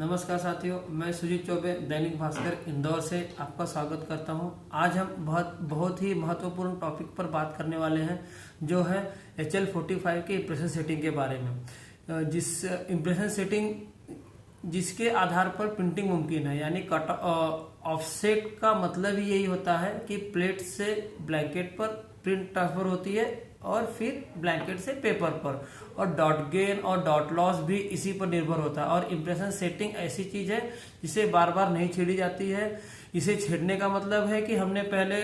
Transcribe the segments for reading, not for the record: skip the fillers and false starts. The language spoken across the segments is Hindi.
नमस्कार साथियों, मैं सुजीत चौबे दैनिक भास्कर इंदौर से आपका स्वागत करता हूं। आज हम बहुत ही महत्वपूर्ण टॉपिक पर बात करने वाले हैं, जो है HL45 के इम्प्रेशन सेटिंग के बारे में। जिस इम्प्रेशन सेटिंग जिसके आधार पर प्रिंटिंग मुमकिन है, यानी कट ऑफसेट का मतलब ही यही होता है कि प्लेट से ब्लैंकेट पर प्रिंट ट्रांसफर होती है और फिर ब्लैंकेट से पेपर पर, और डॉट गेन और डॉट लॉस भी इसी पर निर्भर होता है। और इम्प्रेशन सेटिंग ऐसी चीज है जिसे बार बार नहीं छेड़ी जाती है। इसे छेड़ने का मतलब है कि हमने पहले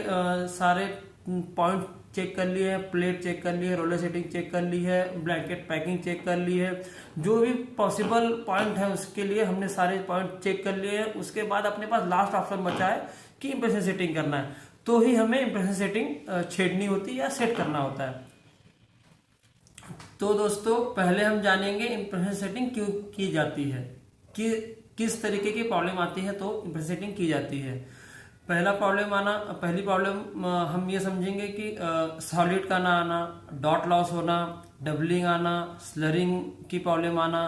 सारे पॉइंट चेक कर लिए हैं, प्लेट चेक कर ली है, रोलर सेटिंग चेक कर ली है, ब्लैंकेट पैकिंग चेक कर ली है, जो भी पॉसिबल पॉइंट है उसके लिए हमने सारे पॉइंट चेक कर लिए हैं। उसके बाद अपने पास लास्ट ऑप्शन बचा है कि इम्प्रेशन सेटिंग करना है, तो ही हमें इम्प्रेशन सेटिंग छेड़नी होती है या सेट करना होता है। तो दोस्तों, पहले हम जानेंगे इम्प्रेशन सेटिंग क्यों की जाती है, कि किस तरीके की प्रॉब्लम आती है तो इम्प्रेशन सेटिंग की जाती है। पहली प्रॉब्लम हम ये समझेंगे कि सॉलिड का ना आना, डॉट लॉस होना, डबलिंग आना, स्लरिंग की प्रॉब्लम आना,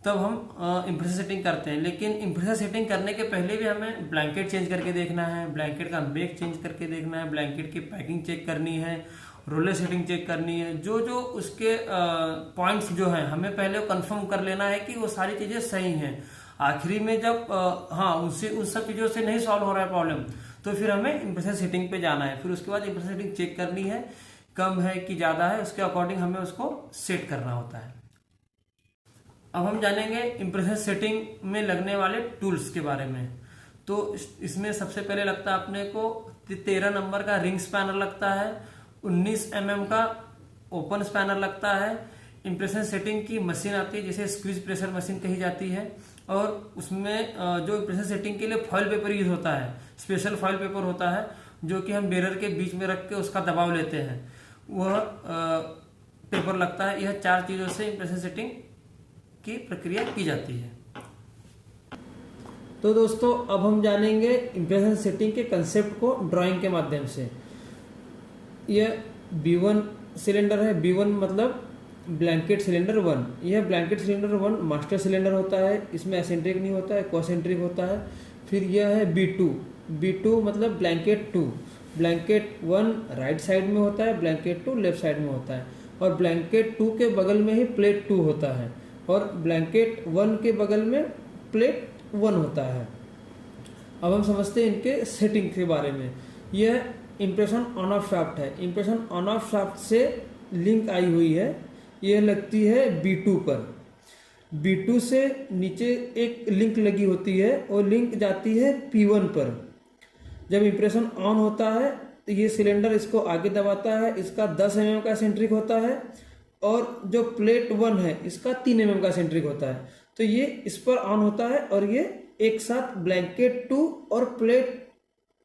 तब हम इम्प्रेशन सेटिंग करते हैं। लेकिन इम्प्रेशन सेटिंग करने के पहले भी हमें ब्लैंकेट चेंज करके देखना है, ब्लैंकेट का मेक चेंज करके देखना है, ब्लैंकेट की पैकिंग चेक करनी है, रोलर सेटिंग चेक करनी है। जो उसके पॉइंट्स जो हैं, हमें पहले कंफर्म कर लेना है कि वो सारी चीजें सही हैं। आखिरी में जब उन सब चीजों से नहीं सॉल्व हो रहा है प्रॉब्लम, तो फिर हमें इम्प्रेशन सेटिंग पे जाना है। फिर उसके बाद इम्प्रेशन सेटिंग चेक करनी है, कम है कि ज्यादा है, उसके अकॉर्डिंग हमें उसको सेट करना होता है। अब हम जानेंगे इम्प्रेशन सेटिंग में लगने वाले टूल्स के बारे में। तो इसमें सबसे पहले लगता है अपने को 13 नंबर का रिंग स्पैनर लगता है, 19 mm का ओपन स्पैनर लगता है। इम्प्रेशन सेटिंग की मशीन आती है जिसे स्क्वीज प्रेशर मशीन कही जाती है, और उसमें जो इम्प्रेशन सेटिंग के लिए फॉइल पेपर यूज होता है, स्पेशल फॉइल पेपर होता है जो कि हम बेरर के बीच में रख के उसका दबाव लेते हैं, वह पेपर लगता है। यह 4 चीजों से इम्प्रेशन सेटिंग की प्रक्रिया की जाती है। तो दोस्तों, अब हम जानेंगे इम्प्रेशन सेटिंग के कंसेप्ट को ड्राइंग के माध्यम से। यह B1 सिलेंडर है। B1 मतलब ब्लैंकेट सिलेंडर 1। यह ब्लैंकेट सिलेंडर 1 मास्टर सिलेंडर होता है, इसमें एसेंट्रिक नहीं होता है, कोसेंट्रिक होता है। फिर यह है B2। B2 मतलब ब्लैंकेट 2। ब्लैंकेट 1 राइट साइड में होता है, ब्लैंकेट 2 लेफ्ट साइड में होता है, और ब्लैंकेट 2 के बगल में ही प्लेट 2 होता है, और ब्लैंकेट 1 के बगल में प्लेट 1 होता है। अब हम समझते हैं इनके सेटिंग के बारे में। यह इम्प्रेशन ऑन ऑफ शाफ्ट है। इम्प्रेशन ऑन ऑफ शाफ्ट से लिंक आई हुई है, यह लगती है B2 पर। B2 से नीचे एक लिंक लगी होती है, और लिंक जाती है P1 पर। जब इम्प्रेशन ऑन होता है तो ये सिलेंडर इसको आगे दबाता है, इसका 10 mm का सेंट्रिक होता है, और जो प्लेट 1 है इसका 3 mm का सेंट्रिक होता है। तो ये इस पर ऑन होता है, और ये एक साथ ब्लैंकेट 2 और प्लेट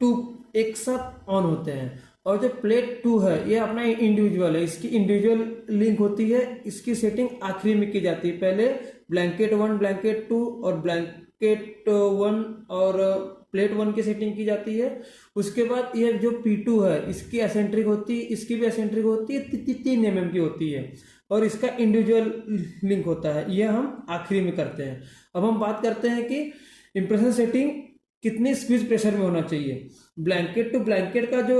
2 एक साथ ऑन होते हैं। और जो प्लेट 2 है ये अपना इंडिविजुअल है, इसकी इंडिविजुअल लिंक होती है। इसकी सेटिंग आखिरी में की जाती है। पहले ब्लैंकेट 1, ब्लैंकेट 2 और ब्लैंकेट 1 और प्लेट 1 की सेटिंग की जाती है। उसके बाद ये जो P2 है इसकी एसेंट्रिक होती है, इसकी भी एसेंट्रिक होती है, 3 mm की होती है, और इसका इंडिविजुअल लिंक होता है। यह हम आखिरी में करते हैं। अब हम बात करते हैं कि इम्प्रेशन सेटिंग कितनी स्क्वीज प्रेशर में होना चाहिए। ब्लैंकेट टू ब्लैंकेट का जो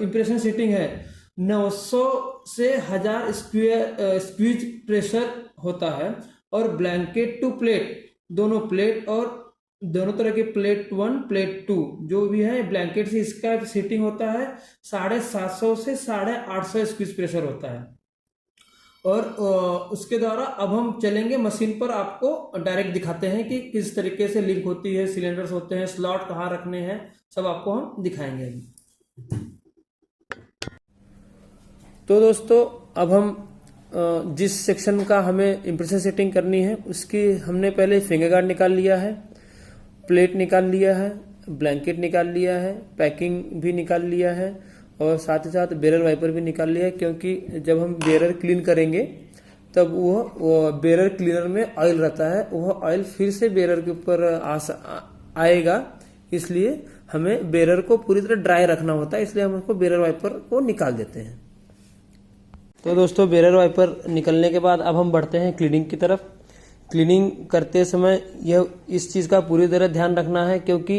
इम्प्रेशन सेटिंग है 900 से 1000 स्क्वीज प्रेशर होता है, और ब्लैंकेट टू प्लेट, दोनों प्लेट और दोनों तरह के प्लेट 1 प्लेट 2 जो भी है ब्लैंकेट से, इसका सेटिंग होता है 750 से 850 स्क्वीज प्रेशर होता है। और उसके द्वारा अब हम चलेंगे मशीन पर, आपको डायरेक्ट दिखाते हैं कि किस तरीके से लिंक होती है, सिलेंडर्स होते हैं, स्लॉट कहाँ रखने हैं, सब आपको हम दिखाएंगे अभी। तो दोस्तों, अब हम जिस सेक्शन का हमें इम्प्रेशन सेटिंग करनी है उसकी हमने पहले फिंगर गार्ड निकाल लिया है, प्लेट निकाल लिया है, ब्लैंकेट निकाल लिया है, पैकिंग भी निकाल लिया है, और साथ ही साथ बेरर वाइपर भी निकाल लिया है। क्योंकि जब हम बेरर क्लीन करेंगे तब वो बेरर क्लीनर में ऑयल रहता है, वह ऑयल फिर से बेरर के ऊपर आएगा, इसलिए हमें बेरर को पूरी तरह ड्राई रखना होता है, इसलिए हम उसको बेरर वाइपर को निकाल देते हैं। तो दोस्तों, बेरर वाइपर निकलने के बाद अब हम बढ़ते हैं क्लीनिंग की तरफ। क्लीनिंग करते समय यह इस चीज़ का पूरी तरह ध्यान रखना है, क्योंकि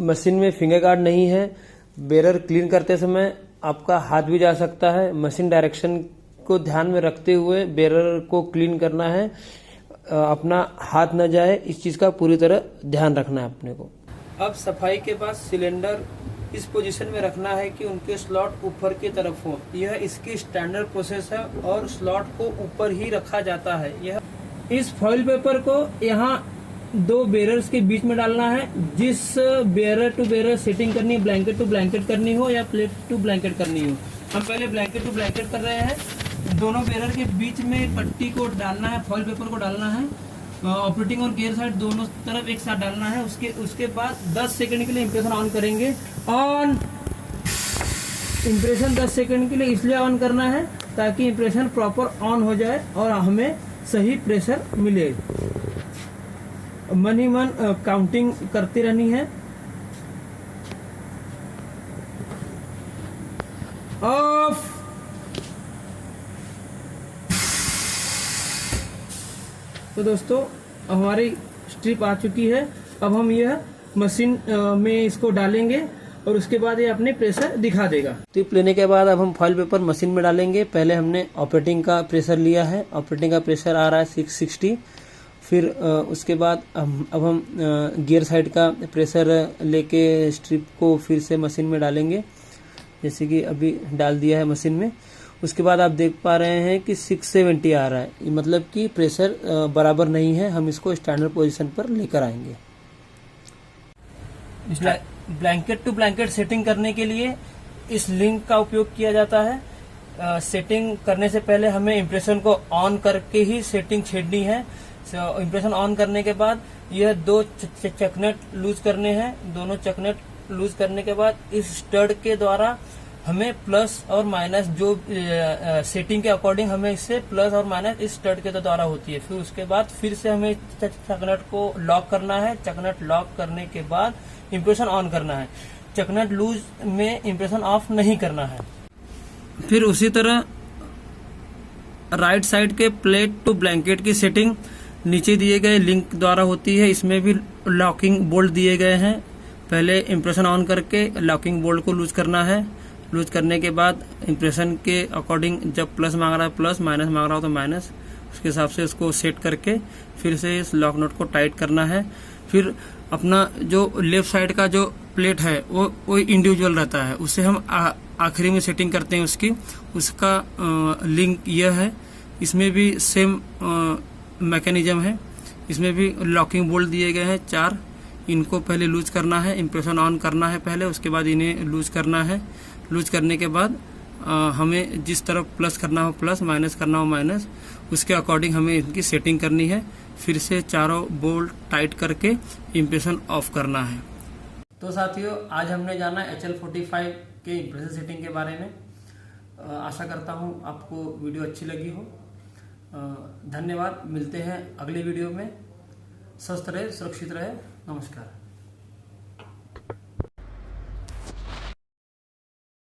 मशीन में फिंगर गार्ड नहीं है। बेरर क्लीन करते समय आपका हाथ भी जा सकता है। मशीन डायरेक्शन को ध्यान में रखते हुए बेरर को क्लीन करना है, अपना हाथ न जाए, इस चीज़ का पूरी तरह ध्यान रखना है अपने को। अब सफाई के बाद सिलेंडर इस पोजीशन में रखना है कि उनके स्लॉट ऊपर की तरफ हो। यह इसकी स्टैंडर्ड प्रोसेस है और स्लॉट को ऊपर ही रखा जाता है। यह इस फॉइल पेपर को यहाँ 2 बेरर्स के बीच में डालना है। जिस बेरर टू बेरर सेटिंग करनी, ब्लैंकेट टू ब्लैंकेट करनी हो या प्लेट टू ब्लैंकेट करनी हो, हम पहले ब्लैंकेट टू ब्लैंकेट कर रहे हैं। दोनों बेरर के बीच में पट्टी को डालना है, फॉइल पेपर को डालना है, ऑपरेटिंग और गियर साइड दोनों तरफ एक साथ डालना है। उसके बाद 10 सेकंड के लिए इम्प्रेशन ऑन करेंगे। ऑन इम्प्रेशन 10 सेकंड के लिए इसलिए ऑन करना है ताकि इम्प्रेशन प्रॉपर ऑन हो जाए और हमें सही प्रेशर मिले। मन ही मन काउंटिंग करती रहनी है। ऑफ। तो दोस्तों हमारी स्ट्रिप आ चुकी है। अब हम यह मशीन में इसको डालेंगे और उसके बाद ये अपने प्रेशर दिखा देगा। स्ट्रिप लेने के बाद अब हम फॉइल पेपर मशीन में डालेंगे। पहले हमने ऑपरेटिंग का प्रेशर लिया है। ऑपरेटिंग का प्रेशर आ रहा है 660। फिर उसके बाद अब हम गियर साइड का प्रेशर लेके स्ट्रिप को फिर से मशीन में डालेंगे, जैसे कि अभी डाल दिया है मशीन में। उसके बाद आप देख पा रहे हैं कि 670 आ रहा है, मतलब कि प्रेशर बराबर नहीं है। हम इसको स्टैंडर्ड पोजीशन पर लेकर आएंगे। ब्लैंकेट टू ब्लैंकेट सेटिंग करने के लिए इस लिंक का उपयोग किया जाता है। सेटिंग करने से पहले हमें इम्प्रेशन को ऑन करके ही सेटिंग छेड़नी है। इम्प्रेशन ऑन करने के बाद यह 2 चकनेट लूज करने हैं। दोनों चकनेट लूज करने के बाद इस स्टड के द्वारा हमें प्लस और माइनस जो सेटिंग के अकॉर्डिंग हमें इससे प्लस और माइनस इस स्टड के द्वारा होती है। फिर उसके बाद फिर से हमें चकनेट को लॉक करना है। चकनेट लॉक करने के बाद इम्प्रेशन ऑन करना है। चकनेट लूज में इम्प्रेशन ऑफ नहीं करना है। फिर उसी तरह राइट साइड के प्लेट टू ब्लैंकेट की सेटिंग नीचे दिए गए लिंक द्वारा होती है। इसमें भी लॉकिंग बोल्ट दिए गए हैं। पहले इम्प्रेशन ऑन करके लॉकिंग बोल्ट को लूज करना है। लूज करने के बाद इम्प्रेशन के अकॉर्डिंग जब प्लस मांग रहा है प्लस, माइनस मांग रहा हो तो माइनस, उसके हिसाब से उसको सेट करके फिर से इस लॉक नट को टाइट करना है। फिर अपना जो लेफ्ट साइड का जो प्लेट है वो इंडिविजुअल रहता है, उससे हम आखिरी में सेटिंग करते हैं उसका लिंक यह है। इसमें भी सेम मैकेनिज्म है। इसमें भी लॉकिंग बोल्ट दिए गए हैं 4। इनको पहले लूज करना है, इम्प्रेशन ऑन करना है पहले, उसके बाद इन्हें लूज करना है। लूज करने के बाद हमें जिस तरफ प्लस करना हो प्लस, माइनस करना हो माइनस, उसके अकॉर्डिंग हमें इनकी सेटिंग करनी है। फिर से चारों बोल्ट टाइट करके इम्प्रेशन ऑफ करना है। तो साथियों, आज हमने जाना HL45 के इम्प्रेशन सेटिंग के बारे में। आशा करता हूँ आपको वीडियो अच्छी लगी हो। धन्यवाद। मिलते हैं अगले वीडियो में। स्वस्थ रहे, सुरक्षित रहे। नमस्कार।